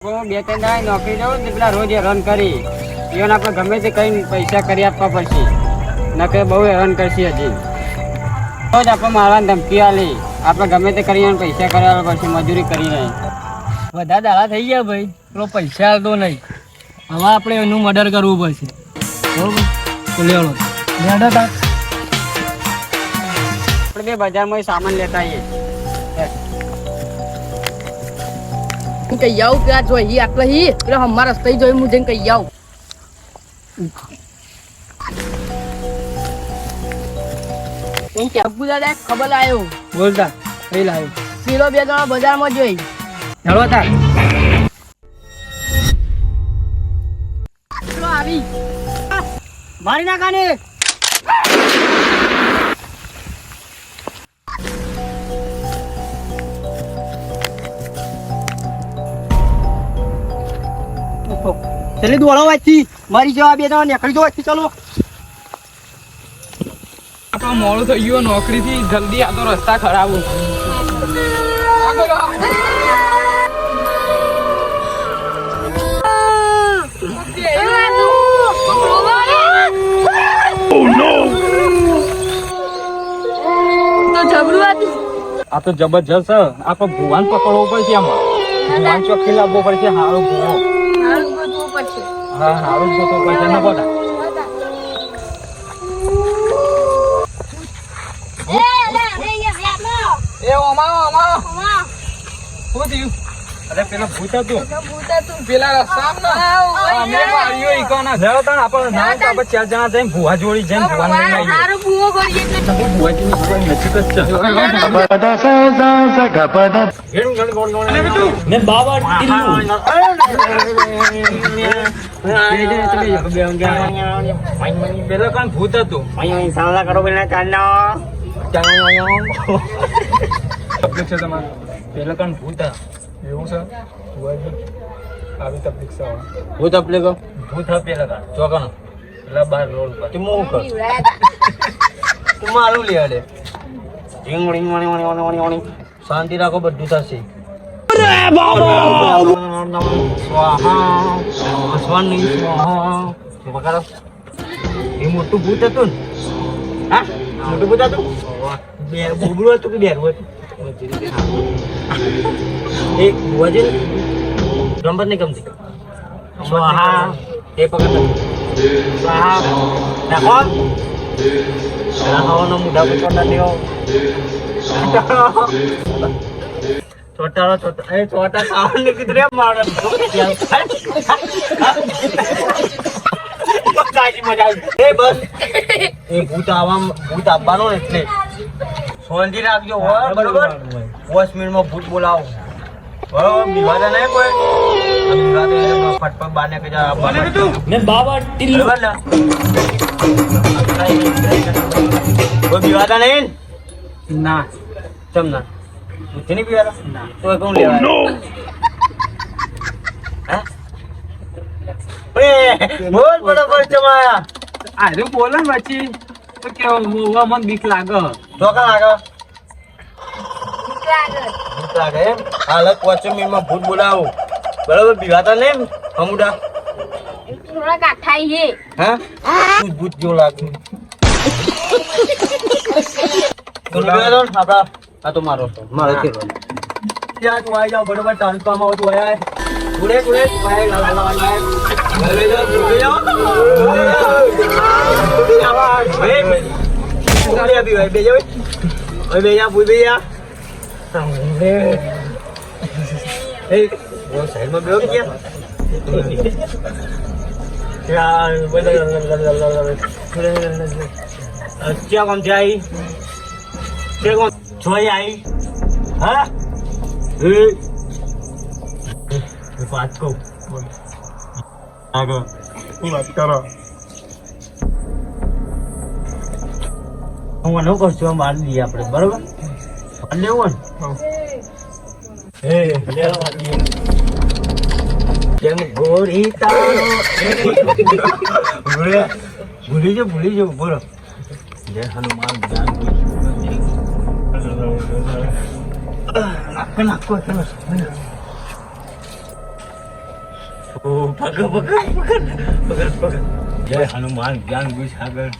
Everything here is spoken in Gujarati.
બે ત્રણ દાડા નોકરી જાઉં ને પેલા રોજ હેરાન કરી એને આપણે ગમે તે કઈ પૈસા કરી આપવા પડશે નકે બહુ હેરાન કરશે હજી રોજ આપણે મારવાની ધમકી આલી આપણે ગમે તે કરીને પૈસા કરાવવા પડશે મજૂરી કરીને બધા દાડા થઈ ગયા ભાઈ પેલો પૈસા આવતો નહીં હવે આપણે એનું મર્ડર કરવું પડશે બરોબર તો લેવડો લેડો તા આપણે બે બજારમાં સામાન લેતા આવીએ કહી આવું કે આ જોઈ આટલા હી એટલે અમારા રસ્તે જોઈ હું જઈને કહી આવું એમ કે અબ્બુ દાદા ખબર આવ્યો બોલતા કઈ લાવ્યો પેલો બે જણા બજારમાં જોઈ ચાલો તા પેલો આવી મારી નાખાને ચલે દોડો વાંચી મારી જવા બે જણા નીકળી જો વાંચી ચાલો આપણો મોડું થઈ ગયું નોકરીથી જલ્દી આ તો રસ્તા ખરાબ આ તો જબરજસ્ત આપણે ભુવાન પકડવો પડશે આમાં ભુવાન ચોખ્ખી લાવવો પડશે હારો ભુવો હા હારો જ ગોતવો પડશે ના બોલા એ ઓમા શું થયું અરે પેલા ભૂત હતું પેલા રસ્તા અમે માર્યો ઈકોના જરો તણ આપણે ના આપણે ચાર જણા જઈને ભુવા જોડી જઈને ભુવાન લઈને આવીએ હારો ભૂવો કરીએ એટલે ભુવાજીની ભુવા નજીક જ છે ને બાબા પેલા કોણ ભૂત હતું સાલા કરો પેલા ચાલનો તકલીફ છે તમારે પેલા કોણ ભૂત એવું છે આવી તકલીફ છે ભૂત આપલે ગો ભૂત પેલા કાન ચોકણ પેલા બાર રોડ પર તું હું કર તું મારું લે અડે ઢીંગણી વણી શાંતિ રાખો બધું થશે સ્વાહા એ મોટું ભૂત હતું ને હા મોટું ભૂત હતું બોબડું હતું કે બેરું હતું એક વજન રમત નહીં ગમતી સ્વાહા એ પકડ સ્વાહા નાખો હવાનો મુઢા પર ચોટા દેવો छोटा ए छोटा सामने कितने मारा કાજી મજા આવી એ બસ એ ભૂત આવવાનો ને એટલે સોંધી રાખજો હો બરોબર 5 મિનિટમાં ભૂત બોલાવો બરોબર વિવાદ નહીં કોઈ વિવાદ ફટફટ બાને કે જા ને બાબા ટીલ્લુ બરાબર કોઈ વિવાદ નહીં ના ચમના ભૂત નહીં પીવાના ના તો કોણ લેવા બોલ બરોબર ચમાયા આરે બોલે ને પછી તો કેવું મોવા મન બીક લાગે ધોકા લાગે ભૂત લાગે એમ હાલ 5 મિનિટમાં ભૂત બોલાવો બરોબર બીવાતા નહીં હમુડા થોડા કાઠાઈ હે હા તું ભૂત જો લાગે તો બીવાતો ને આપડા આ તો મારો છે ત્યાં તું આવી જાવ બરોબર ટ્રાન્સફાર્મ આવો તું આયા ગુડે ભાઈ કોણ જાય જોઈ આવી હા વાત કહું આગળ વાત કરો હું ન કરશું મારી દઈએ આપણે બરોબર લેવું ને ગોરી ભૂલી જાવ બોલો જય હનુમાન નાખો ચલો ઓ પકડ પકડ પકડ પકડ પકડ જય હનુમાન જ્ઞાન ગુણ સાગર.